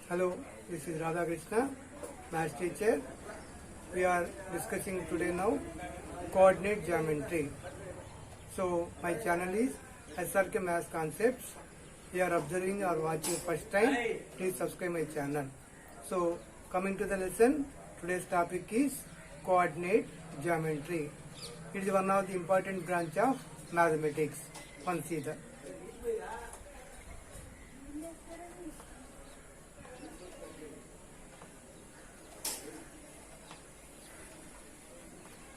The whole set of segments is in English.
Hello, this is Radha Krishna, math teacher. We are discussing today now coordinate geometry. So my channel is SRK Math Concepts. You are observing or watching first time, please subscribe my channel. So coming to the lesson, today's topic is coordinate geometry. It is one of the important branch of mathematics. Consider.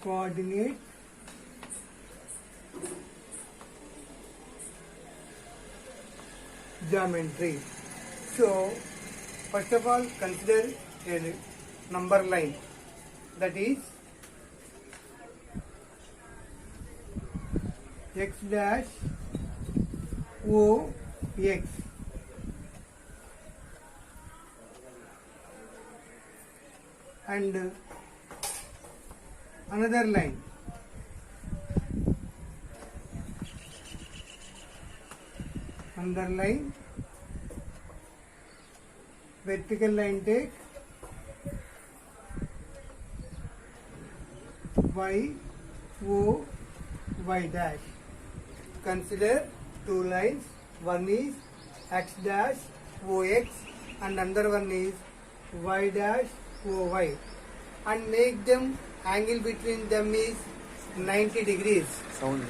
Coordinate geometry. So, first of all, consider a number line, that is x dash o x, and another line underline, vertical line take y o y dash. Consider two lines, one is x dash o x and another one is y dash o y, and make them angle between them is 90 degrees. Sound.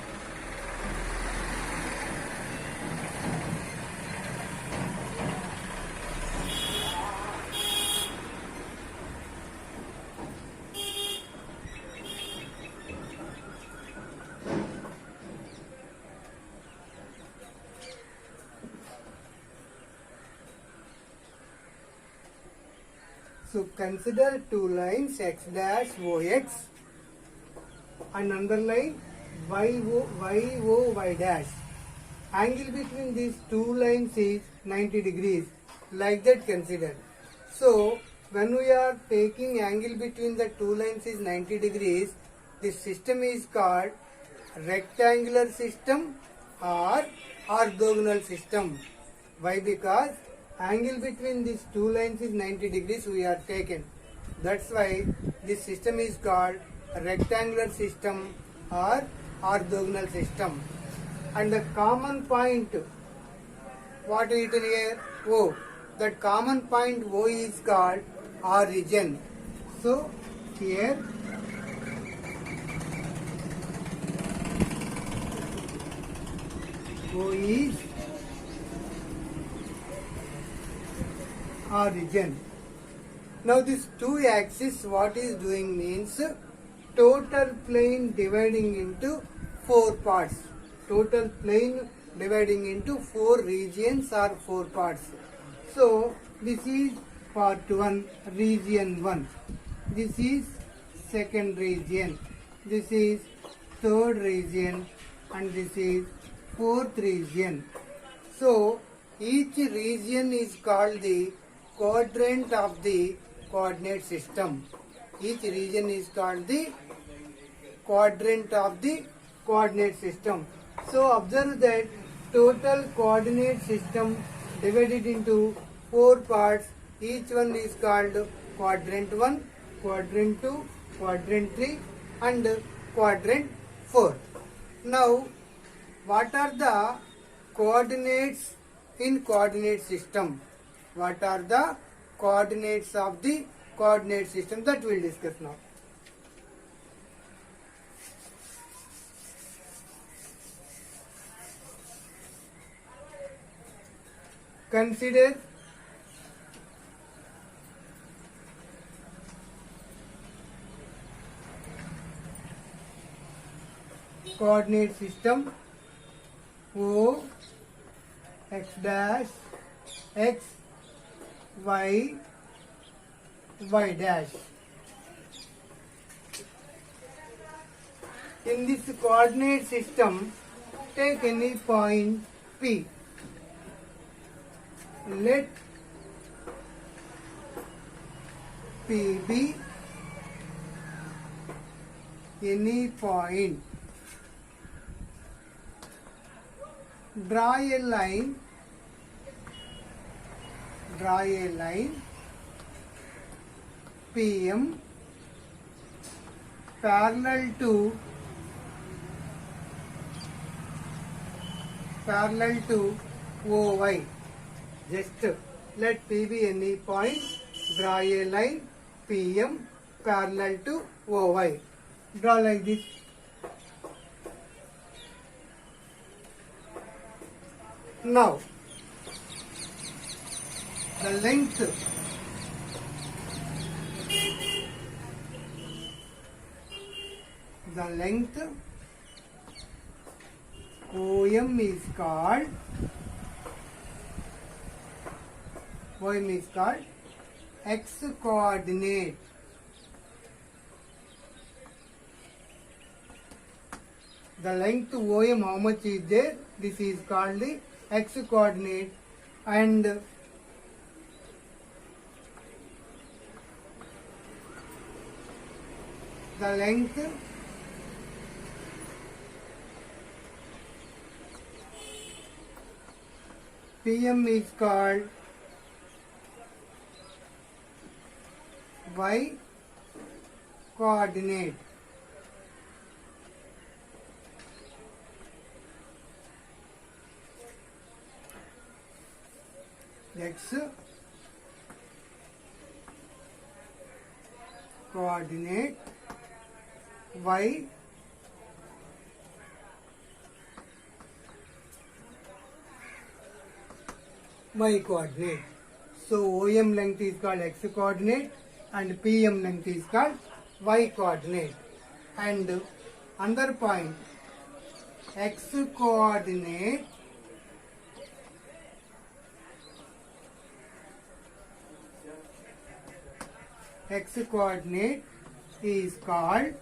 So consider two lines x dash o x and underline y o y dash. Angle between these two lines is 90 degrees. Like that consider. So when we are taking angle between the two lines is 90 degrees, this system is called rectangular system or orthogonal system. Why? Because angle between these two lines is 90 degrees we are taken. That's why this system is called a rectangular system or orthogonal system. And the common point, what is written here? O. That common point O is called origin. So here O is origin. Now this two axis what is doing means total plane dividing into four parts. Total plane dividing into four regions or four parts. So this is part 1, region 1. This is second region. This is third region and this is fourth region. So each region is called the quadrant of the coordinate system. Each region is called the quadrant of the coordinate system. So observe that total coordinate system divided into four parts. Each one is called quadrant 1, quadrant 2, quadrant 3 and quadrant 4. Now what are the coordinates in coordinate system? What are the coordinates of the coordinate system? That we will discuss now. Consider coordinate system O x dash x y y dash. In this coordinate system, take any point P. Let P be any point. Draw a line draw a line PM parallel to OY. Just let P be any point, draw a line PM parallel to OY. Draw like this. Now, the length OM is called x coordinate. The length OM, how much is there? This is called the x coordinate, and the length PM is called y coordinate. X coordinate, y coordinate. So OM length is called x coordinate and PM length is called y coordinate. And another point, x coordinate is called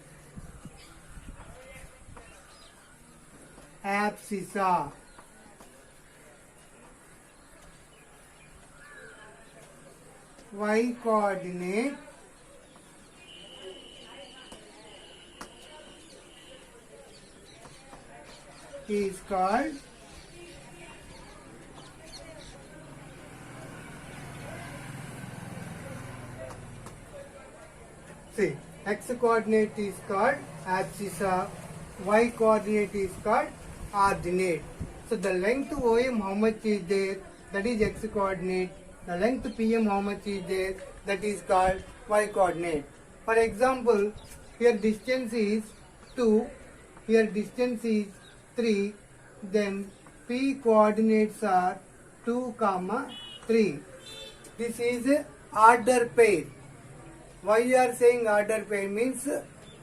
abscissa. Y coordinate is called x coordinate is called abscissa, y coordinate is called ordinate. So the length OM, how much is there? That is x coordinate. The length PM, how much is there? That is called y coordinate. For example, here distance is 2, here distance is 3, then P coordinates are 2, 3. This is order pair. Why you are saying order pair means,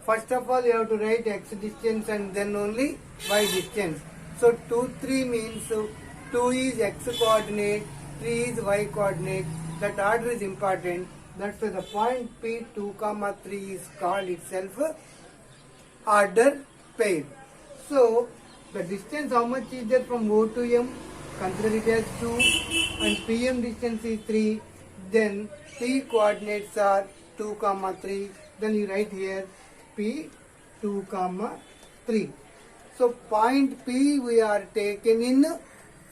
first of all you have to write x distance and then only y distance. So 2, 3 means 2 is x coordinate, 3 is y coordinate. That order is important. That's why the point P 2, 3 is called itself order pair. So the distance, how much is there from O to M? Consider it as 2, and PM distance is 3. Then P coordinates are 2, 3. Then you write here P 2, 3. So point P we are taken in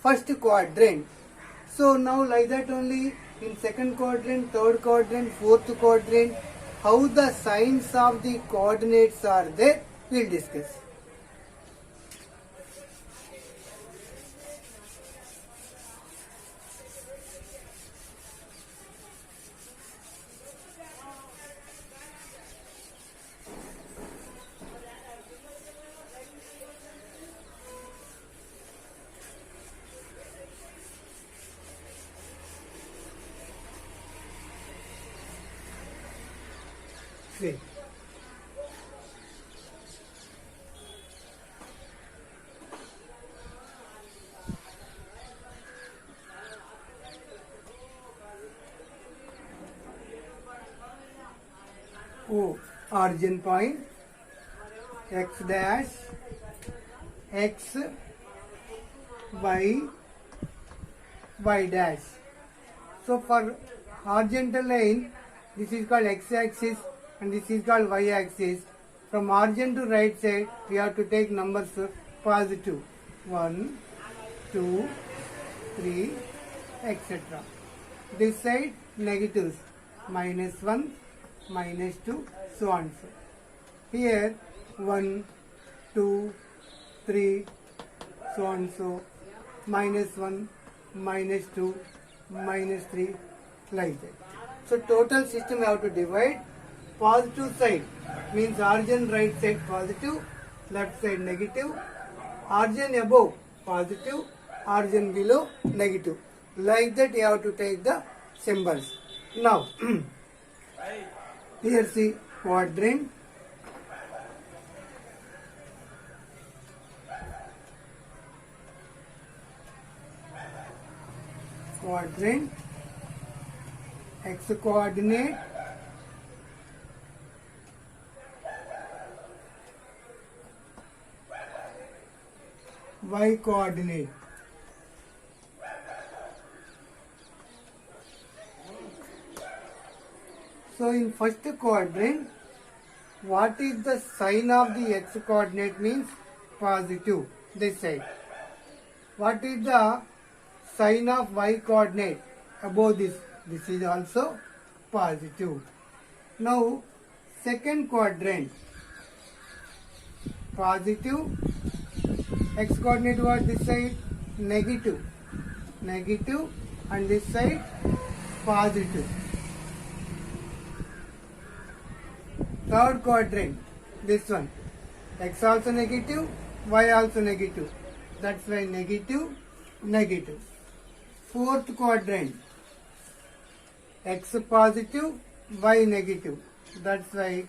first quadrant. So now like that only in second quadrant, third quadrant, fourth quadrant, how the signs of the coordinates are there, we will discuss. See. O, origin point, x dash, x, y, y dash. So for horizontal line, this is called x-axis and this is called y-axis. From origin to right side, we have to take numbers positive. 1, 2, 3, etc. This side negatives, -1, -2, so on so. Here 1, 2, 3, so on so, -1, -2, -3, like that. So total system we have to divide. Positive side means origin right side positive, left side negative, origin above positive, origin below negative. Like that you have to take the symbols. Now here see quadrant. Quadrant, x coordinate, y coordinate. So in first quadrant, what is the sign of the x coordinate means positive, this side. What is the sign of y coordinate above this? This is also positive. Now second quadrant, positive, x coordinate what this side? Negative, negative, and this side positive. Third quadrant, this one, x also negative, y also negative, that's why negative, negative. Fourth quadrant, x positive, y negative, that's why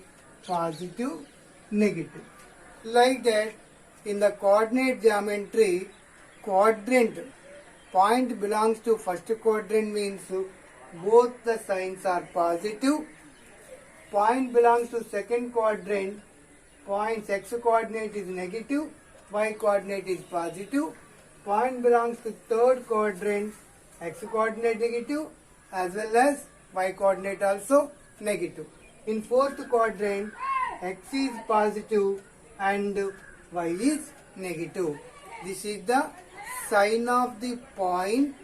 positive, negative. Like that, in the coordinate geometry, quadrant, point belongs to first quadrant means both the signs are positive. Point belongs to second quadrant, points x coordinate is negative, y coordinate is positive. Point belongs to third quadrant, x coordinate negative as well as y coordinate also negative. In fourth quadrant, x is positive and y is negative. This is the sign of the point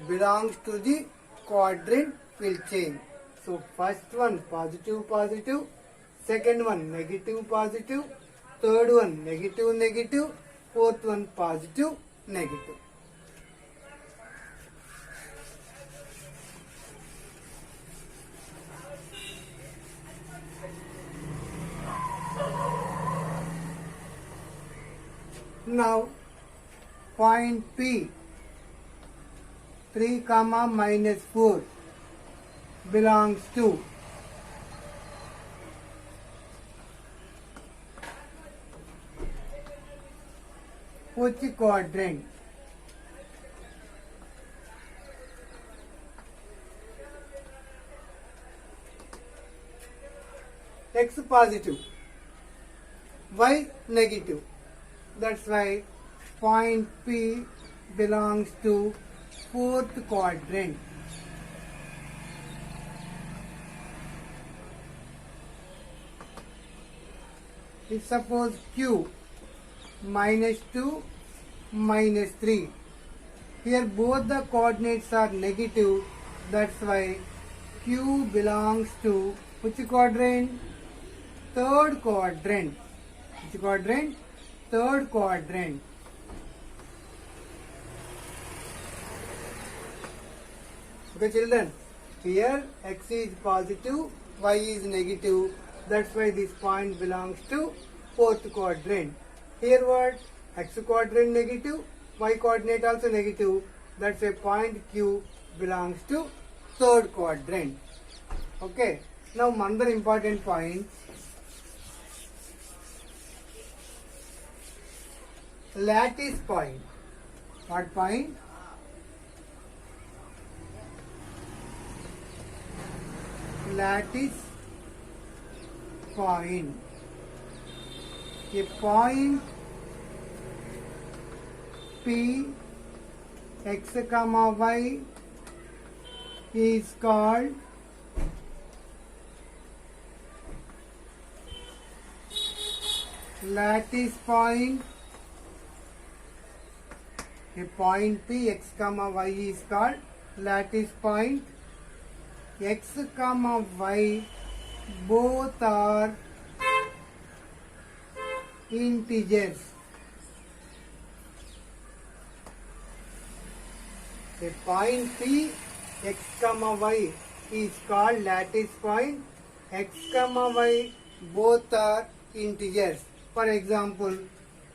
belongs to the quadrant will change. So first one positive, positive, second one negative, positive, third one negative, negative, fourth one positive, negative. Now point P 3, -4 belongs to which quadrant? X positive, y negative. That's why point P belongs to fourth quadrant. If suppose Q -2, -3. Here both the coordinates are negative. That's why Q belongs to which quadrant? Third quadrant. Which quadrant? Third quadrant. Okay children, here x is positive, y is negative. That's why this point belongs to fourth quadrant. Here what? X quadrant negative, y coordinate also negative. That's why point Q belongs to third quadrant. Okay. Now another important point. Lattice point. What point? Lattice point. A point P x comma y is called lattice point. A point P x comma y is called lattice point. x comma y both are integers. A point P x comma y is called lattice point. X comma y both are integers. For example,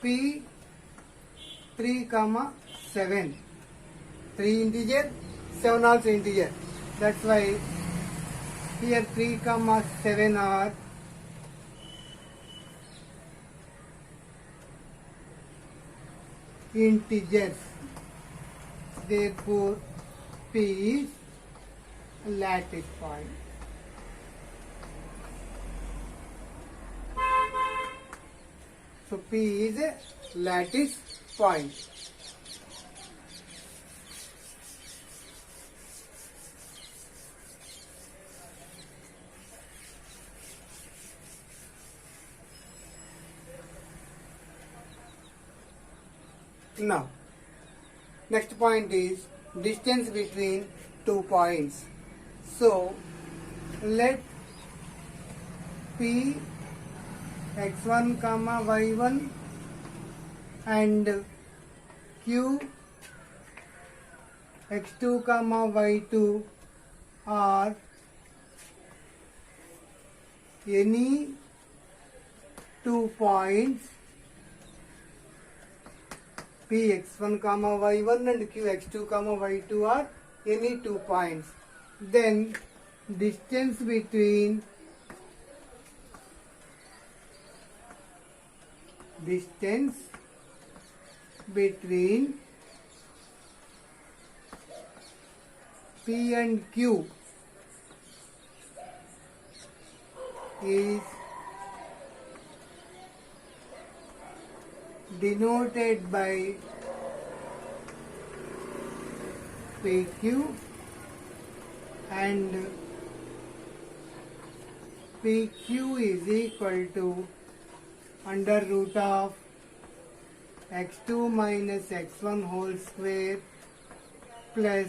P 3 comma 7. 3 integer, 7 also integer. That's why here 3 comma 7 are integers. Therefore, P is lattice point. So P is a lattice point. Now, next point is distance between 2 points. So, let P x1 comma y1 and Q x2 comma y2 are any 2 points P x1 comma y1 and Q x2 comma y2 are any 2 points. Then distance between P and Q is denoted by PQ and PQ is equal to under root of x2 minus x1 whole square plus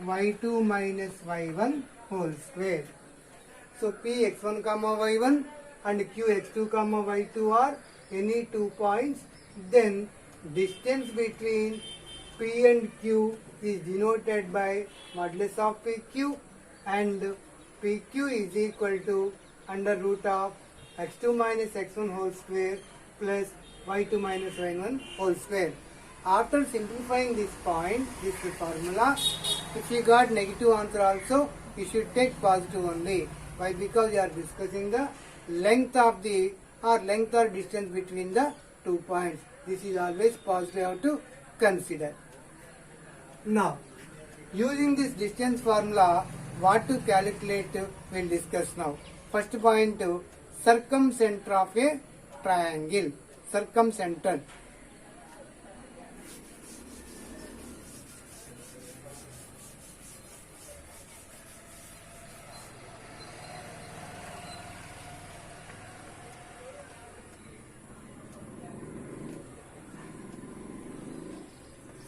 y2 minus y1 whole square. So P x1 comma y1 and Q x2 comma y2 are any 2 points. Then distance between P and Q is denoted by modulus of PQ and PQ is equal to under root of x2 minus x1 whole square plus y2 minus y1 whole square. After simplifying this point, this formula, if you got negative answer also, you should take positive only. Why? Because you are discussing the length of the length or distance between the 2 points. This is always positive you have to consider. Now, using this distance formula, what to calculate we'll discuss now. First point, circumcenter of a triangle. Circumcenter.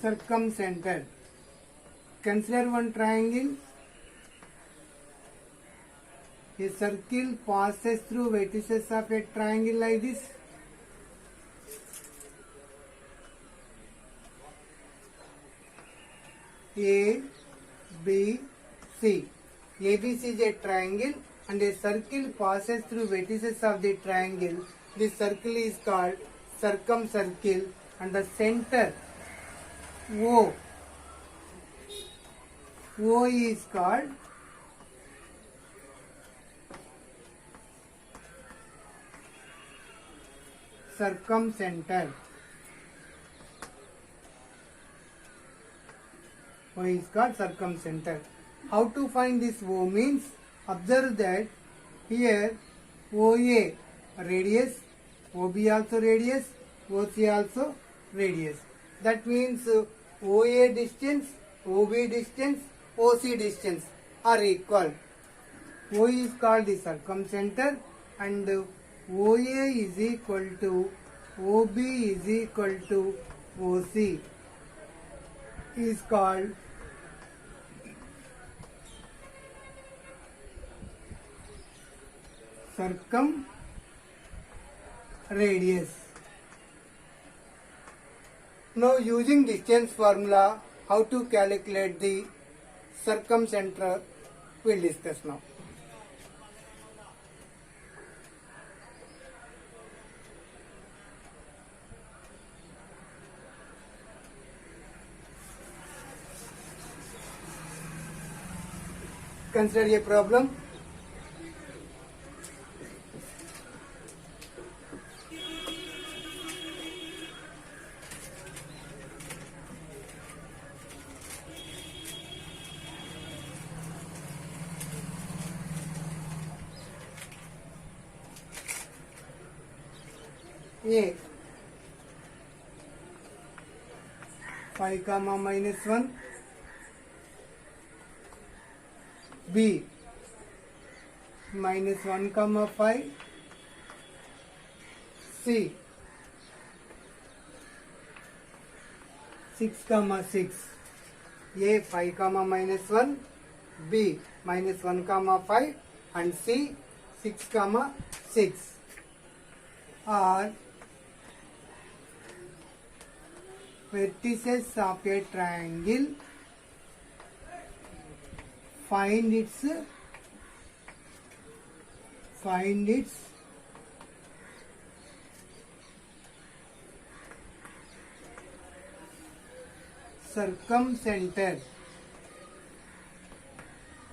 Circumcenter. Consider one triangle. A circle passes through vertices of a triangle like this. A, B, C. ABC is a triangle and a circle passes through vertices of the triangle. This circle is called circumcircle and the center O is called circumcenter. O is called circumcenter. How to find this O means, observe that here OA radius, OB also radius, OC also radius. That means OA distance, OB distance, OC distance are equal. O is called the circumcenter and OA is equal to OB is equal to OC is called circumradius. Now using distance formula, how to calculate the circumcenter, we'll discuss now. Consider a problem. A 5 comma minus 1, B minus 1 comma 5, C 6 comma 6. A 5 comma minus 1, B minus 1 comma 5 and C 6 comma 6 are vertices of a triangle. Find its circumcenter.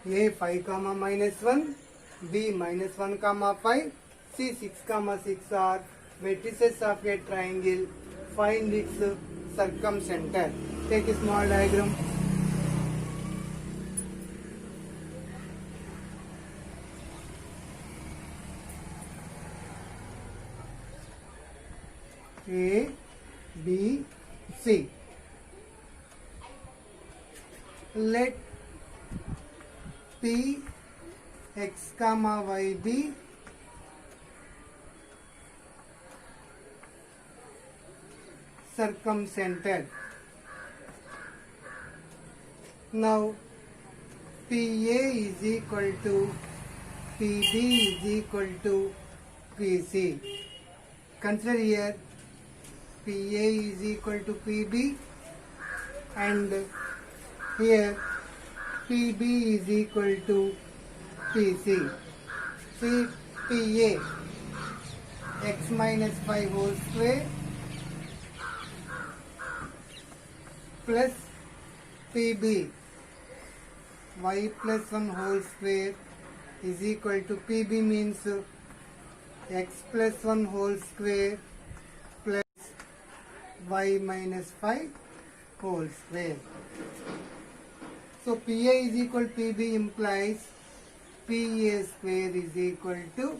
A 5 comma minus 1, B minus 1 comma 5, C 6 comma 6 are vertices of a triangle. Find its circumcenter. Take a small diagram. A, B, C. Let P x comma y be circumcenter. Now PA is equal to PB is equal to PC. Consider here PA is equal to PB and here PB is equal to PC. See PA x minus 5 whole square plus PB y plus 1 whole square is equal to PB means x plus 1 whole square plus y minus 5 whole square. So PA is equal to PB implies PA square is equal to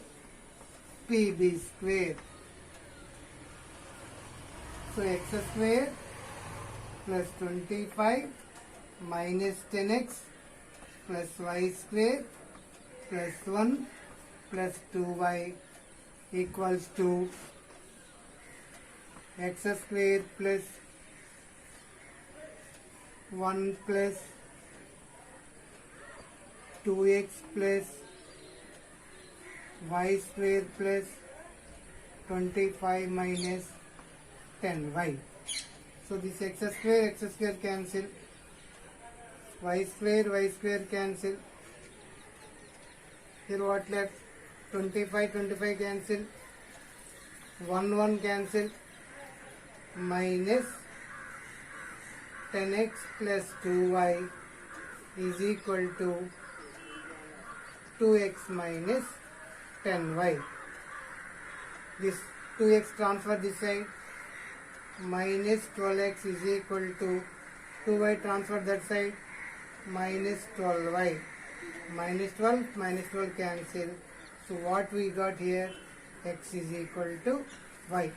PB square. So x square plus 25 minus 10x plus y square plus 1 plus 2y equals to x square plus 1 plus 2x plus y square plus 25 minus 10y. So this x square cancel, y square cancel. Here what left? 25 cancel, 1 cancel, minus 10x plus 2y is equal to 2x minus 10y. This 2x transfer this side, minus 12x is equal to 2y transfer that side, minus 12y. Minus 12 cancel. So what we got here? X is equal to y.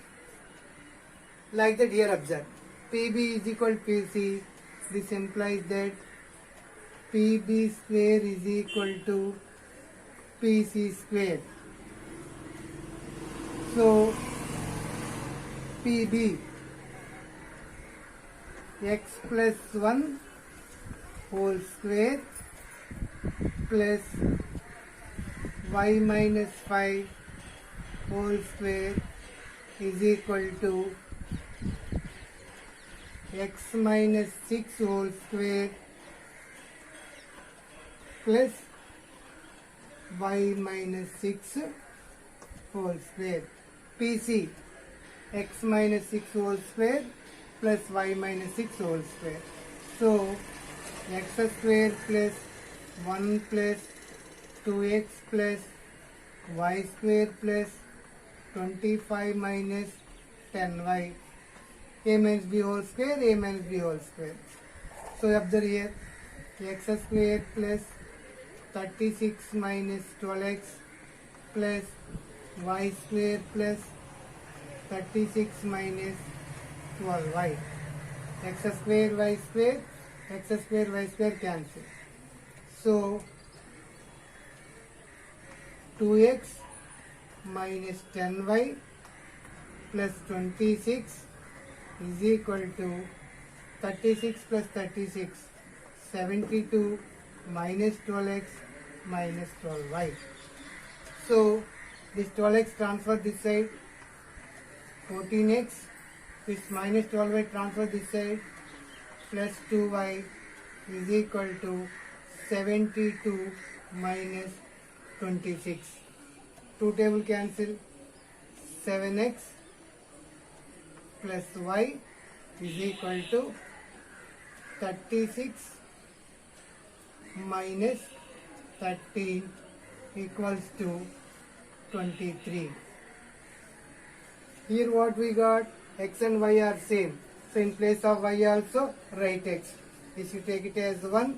Like that here observe. PB is equal to PC. This implies that PB square is equal to PC square. So PB x plus 1 whole square plus y minus 5 whole square is equal to x minus 6 whole square plus y minus 6 whole square. PC x minus 6 whole square plus y minus 6 whole square. So x square plus 1 plus 2x plus y square plus 25 minus 10y. A minus b whole square, a minus b whole square. So observe here, x square plus 36 minus 12x plus y square plus 36 minus 12y. X square, y square, x square, y square cancel. So 2x minus 10y plus 26 is equal to 36 plus 36, 72 minus 12x minus 12y. So this 12x transfer this side, 14x, this minus 12y transfer this side, plus 2y is equal to 72 minus 26. 2 table cancel, 7x plus y is equal to 36 minus 13 equals to 23. Here what we got, x and y are same. So in place of y also write x. This you take it as 1.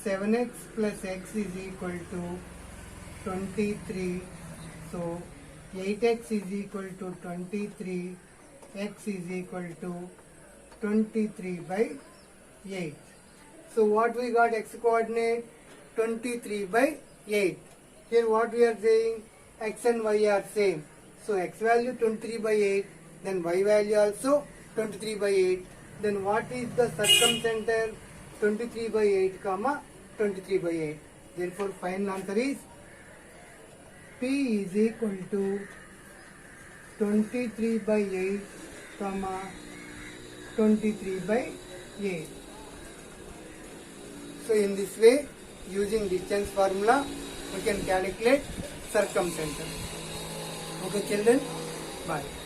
7x plus x is equal to 23. So 8x is equal to 23. X is equal to 23 by 8. So what we got, x coordinate 23 by 8. Here what we are saying, x and y are same. So x value 23 by 8, then y value also 23 by 8. Then what is the circumcenter? 23 by 8 comma 23 by 8. Therefore final answer is P is equal to 23 by 8 comma 23 by 8. So in this way, using distance formula, we can calculate circumcenter. Okay children, bye.